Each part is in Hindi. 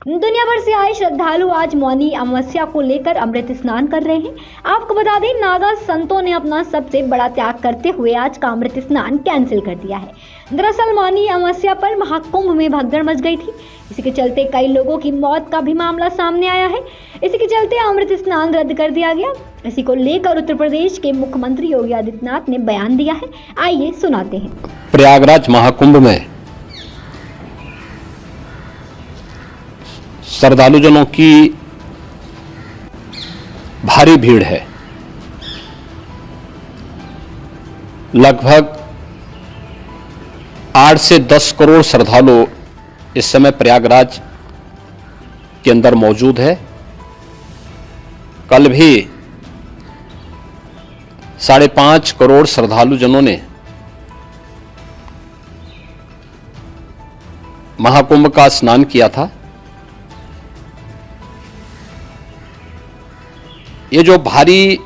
दुनिया भर से आए श्रद्धालु आज मौनी अमावस्या को लेकर अमृत स्नान कर रहे हैं। आपको बता दें, नागा संतों ने अपना सबसे बड़ा त्याग करते हुए आज का अमृत स्नान कैंसिल कर दिया है। दरअसल मौनी अमावस्या पर महाकुंभ में भगदड़ मच गई थी। इसी के चलते कई लोगों की मौत का भी मामला सामने आया है। इसी के चलते अमृत स्नान रद्द कर दिया गया। इसी को लेकर उत्तर प्रदेश के मुख्यमंत्री योगी आदित्यनाथ ने बयान दिया है। आइए सुनाते हैं। प्रयागराज महाकुंभ में श्रद्धालुजनों की भारी भीड़ है। लगभग 8 से 10 करोड़ श्रद्धालु इस समय प्रयागराज के अंदर मौजूद है। कल भी 5.5 करोड़ श्रद्धालुजनों ने महाकुंभ का स्नान किया था। ये जो भारी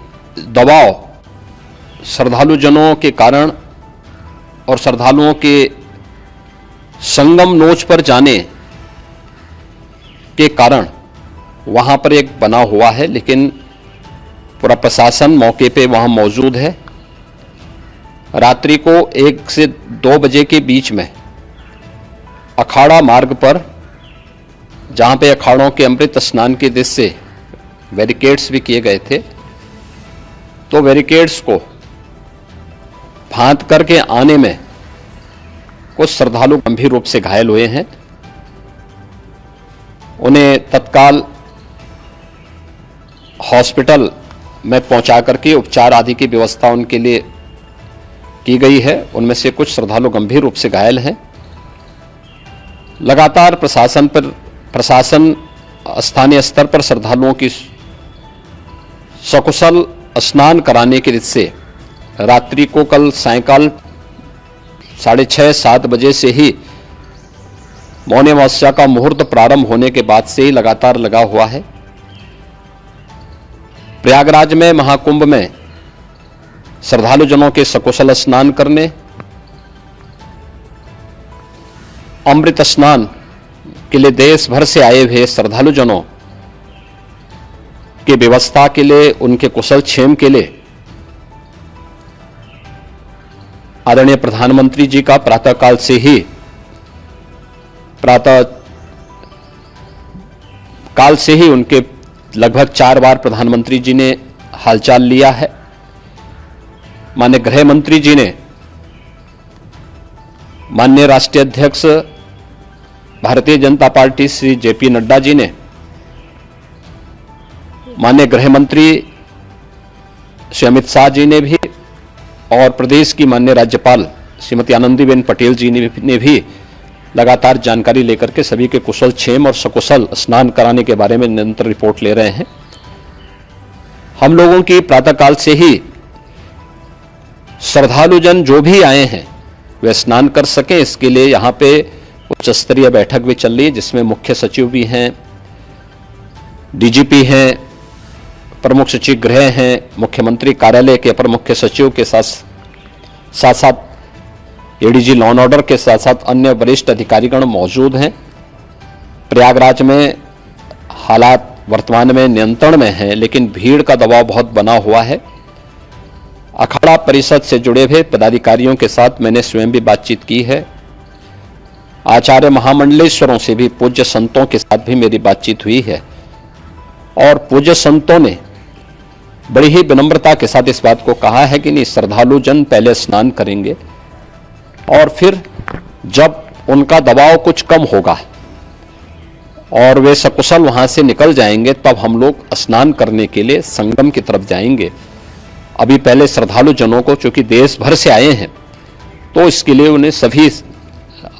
दबाव श्रद्धालुजनों के कारण और श्रद्धालुओं के संगम नोच पर जाने के कारण वहां पर एक बना हुआ है, लेकिन पूरा प्रशासन मौके पे वहां मौजूद है। रात्रि को 1 से 2 बजे के बीच में अखाड़ा मार्ग पर, जहां पे अखाड़ों के अमृत स्नान के दृश्य से बैरिकेड्स भी किए गए थे, तो बैरिकेड्स को फांद करके आने में कुछ श्रद्धालु गंभीर रूप से घायल हुए हैं। उन्हें तत्काल हॉस्पिटल में पहुंचा करके उपचार आदि की व्यवस्था उनके लिए की गई है। उनमें से कुछ श्रद्धालु गंभीर रूप से घायल हैं। लगातार प्रशासन स्थानीय स्तर पर श्रद्धालुओं की सकुशल स्नान कराने के दृष्टि से रात्रि को कल सायंकाल 6:30-7 बजे से ही मौनी अमावस्या का मुहूर्त प्रारंभ होने के बाद से ही लगातार लगा हुआ है। प्रयागराज में महाकुंभ में श्रद्धालुजनों के सकुशल स्नान करने, अमृत स्नान के लिए देश भर से आए हुए श्रद्धालुजनों की व्यवस्था के लिए, उनके कुशल क्षेम के लिए आदरणीय प्रधानमंत्री जी का प्रातःकाल से ही उनके लगभग 4 बार प्रधानमंत्री जी ने हालचाल लिया है। माननीय गृह मंत्री जी ने, माननीय राष्ट्रीय अध्यक्ष भारतीय जनता पार्टी श्री जेपी नड्डा जी ने, माननीय गृह मंत्री श्री अमित शाह जी ने भी, और प्रदेश की माननीय राज्यपाल श्रीमती आनंदीबेन पटेल जी ने भी लगातार जानकारी लेकर के सभी के कुशल क्षेम और सकुशल स्नान कराने के बारे में निरंतर रिपोर्ट ले रहे हैं। हम लोगों की प्रातःकाल से ही श्रद्धालुजन जो भी आए हैं वे स्नान कर सकें, इसके लिए यहाँ पे उच्च स्तरीय बैठक भी चल रही है, जिसमें मुख्य सचिव भी हैं, डीजीपी हैं, प्रमुख सचिव गृह हैं, मुख्यमंत्री कार्यालय के अपर मुख्य सचिव के साथ एडीजी लॉ एंड ऑर्डर के साथ साथ अन्य वरिष्ठ अधिकारीगण मौजूद हैं। प्रयागराज में हालात वर्तमान में नियंत्रण में हैं, लेकिन भीड़ का दबाव बहुत बना हुआ है। अखाड़ा परिषद से जुड़े हुए पदाधिकारियों के साथ मैंने स्वयं भी बातचीत की है। आचार्य महामंडलेश्वरों से भी, पूज्य संतों के साथ भी मेरी बातचीत हुई है, और पूज्य संतों ने बड़ी ही विनम्रता के साथ इस बात को कहा है कि नहीं, श्रद्धालु जन पहले स्नान करेंगे और फिर जब उनका दबाव कुछ कम होगा और वे सकुशल वहां से निकल जाएंगे, तब हम लोग स्नान करने के लिए संगम की तरफ जाएंगे। अभी पहले श्रद्धालु जनों को, चूंकि देश भर से आए हैं, तो इसके लिए उन्हें सभी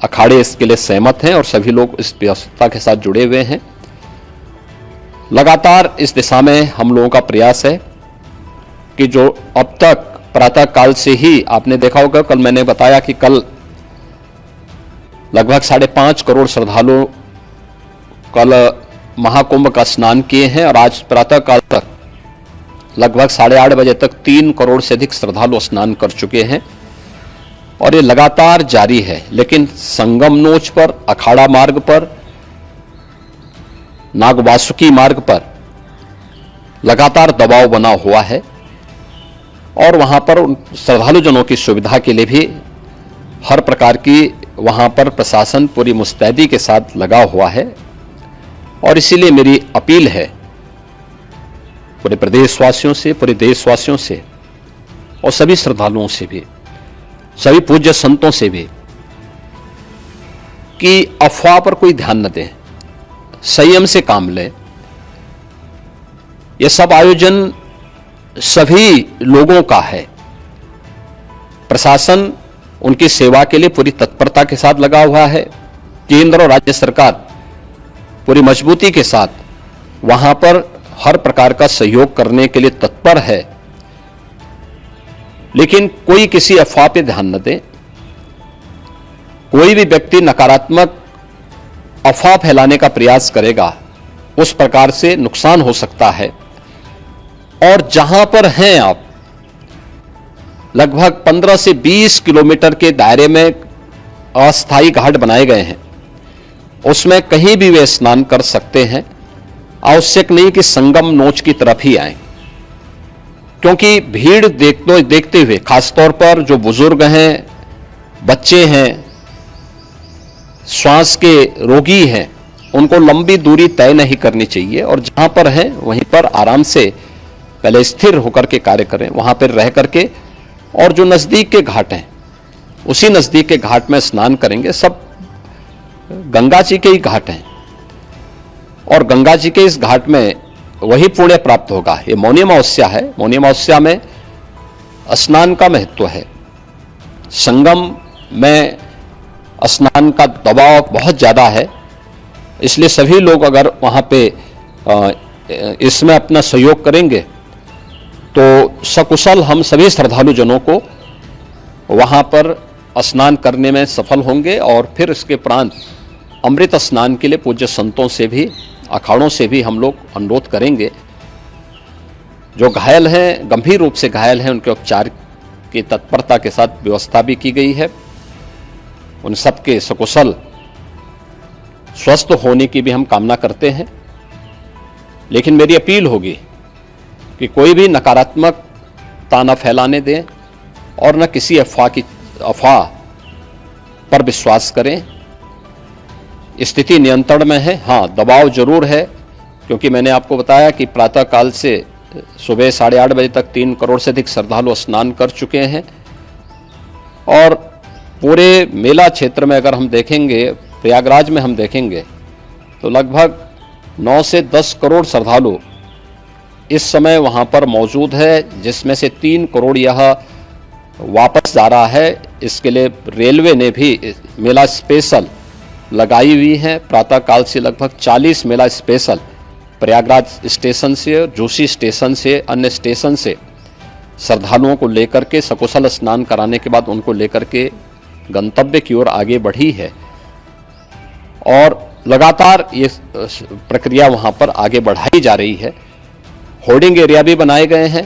अखाड़े इसके लिए सहमत हैं और सभी लोग इस व्यवस्था के साथ जुड़े हुए हैं। लगातार इस दिशा में हम लोगों का प्रयास है कि जो अब तक प्रातःकाल से ही आपने देखा होगा, कल मैंने बताया कि कल लगभग 5.5 करोड़ श्रद्धालु कल महाकुंभ का स्नान किए हैं, और आज प्रातःकाल तक लगभग 8:30 बजे तक 3 करोड़ से अधिक श्रद्धालु स्नान कर चुके हैं। और ये लगातार जारी है। लेकिन संगम नोच पर, अखाड़ा मार्ग पर नागवासुकी मार्ग पर लगातार दबाव बना हुआ है और वहां पर श्रद्धालु जनों की सुविधा के लिए भी हर प्रकार की वहां पर प्रशासन पूरी मुस्तैदी के साथ लगा हुआ है। और इसीलिए मेरी अपील है पूरे प्रदेशवासियों से, पूरे देशवासियों से और सभी श्रद्धालुओं से भी, सभी पूज्य संतों से भी कि अफवाह पर कोई ध्यान न दें, संयम से काम लें। यह सब आयोजन सभी लोगों का है। प्रशासन उनकी सेवा के लिए पूरी तत्परता के साथ लगा हुआ है। केंद्र और राज्य सरकार पूरी मजबूती के साथ वहां पर हर प्रकार का सहयोग करने के लिए तत्पर है। लेकिन कोई किसी अफवाह पे ध्यान न दे। कोई भी व्यक्ति नकारात्मक अफवाह फैलाने का प्रयास करेगा, उस प्रकार से नुकसान हो सकता है। और जहां पर हैं आप, लगभग 15 से 20 किलोमीटर के दायरे में अस्थायी घाट बनाए गए हैं, उसमें कहीं भी वे स्नान कर सकते हैं। आवश्यक नहीं कि संगम नोच की तरफ ही आए, क्योंकि भीड़ देखते हुए खासतौर पर जो बुजुर्ग हैं, बच्चे हैं, श्वास के रोगी हैं, उनको लंबी दूरी तय नहीं करनी चाहिए। और जहां पर हैं वहीं पर आराम से पहले स्थिर होकर के कार्य करें, वहां पर रह करके। और जो नजदीक के घाट हैं, उसी नजदीक के घाट में स्नान करेंगे। सब गंगा जी के ही घाट हैं और गंगा जी के इस घाट में वही पुण्य प्राप्त होगा। ये मौनी अमावस्या है। मौनी अमावस्या में स्नान का महत्व है। संगम में स्नान का दबाव बहुत ज्यादा है, इसलिए सभी लोग अगर वहां पे इसमें अपना सहयोग करेंगे तो सकुशल हम सभी श्रद्धालु जनों को वहां पर स्नान करने में सफल होंगे। और फिर इसके उपरांत अमृत स्नान के लिए पूज्य संतों से भी, अखाड़ों से भी हम लोग अनुरोध करेंगे। जो घायल हैं, गंभीर रूप से घायल हैं, उनके उपचार की तत्परता के साथ व्यवस्था भी की गई है। उन सबके सकुशल स्वस्थ होने की भी हम कामना करते हैं। लेकिन मेरी अपील होगी कि कोई भी नकारात्मकता न फैलाने दें और न किसी अफवाह पर विश्वास करें। स्थिति नियंत्रण में है। हाँ, दबाव जरूर है, क्योंकि मैंने आपको बताया कि प्रातः काल से सुबह 8:30 बजे तक 3 करोड़ से अधिक श्रद्धालु स्नान कर चुके हैं। और पूरे मेला क्षेत्र में अगर हम देखेंगे, प्रयागराज में हम देखेंगे तो लगभग 9 से 10 करोड़ श्रद्धालु इस समय वहां पर मौजूद है, जिसमें से 3 करोड़ यह वापस जा रहा है। इसके लिए रेलवे ने भी मेला स्पेशल लगाई हुई है। प्रातः काल से लगभग 40 मेला स्पेशल प्रयागराज स्टेशन से, जोशी स्टेशन से, अन्य स्टेशन से श्रद्धालुओं को लेकर के सकुशल स्नान कराने के बाद उनको लेकर के गंतव्य की ओर आगे बढ़ी है। और लगातार ये प्रक्रिया वहां पर आगे बढ़ाई जा रही है। होर्डिंग एरिया भी बनाए गए हैं।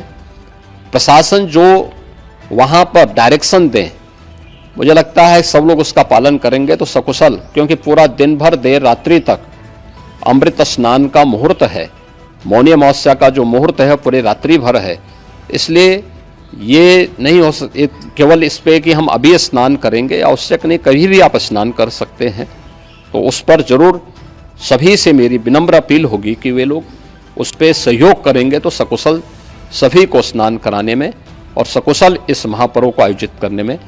प्रशासन जो वहां पर डायरेक्शन दें, मुझे लगता है सब लोग उसका पालन करेंगे तो सकुशल, क्योंकि पूरा दिन भर देर रात्रि तक अमृत स्नान का मुहूर्त है। मौनी अमावस्या का जो मुहूर्त है पूरे रात्रि भर है। इसलिए ये नहीं हो केवल इस पे कि हम अभी स्नान करेंगे, आवश्यक नहीं, कभी भी आप स्नान कर सकते हैं। तो उस पर जरूर सभी से मेरी विनम्र अपील होगी कि वे लोग उस पर सहयोग करेंगे तो सकुशल सभी को स्नान कराने में और सकुशल इस महापर्व को आयोजित करने में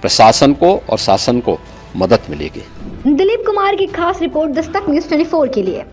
प्रशासन को और शासन को मदद मिलेगी। दिलीप कुमार की खास रिपोर्ट दस्तक न्यूज़ 24 के लिए।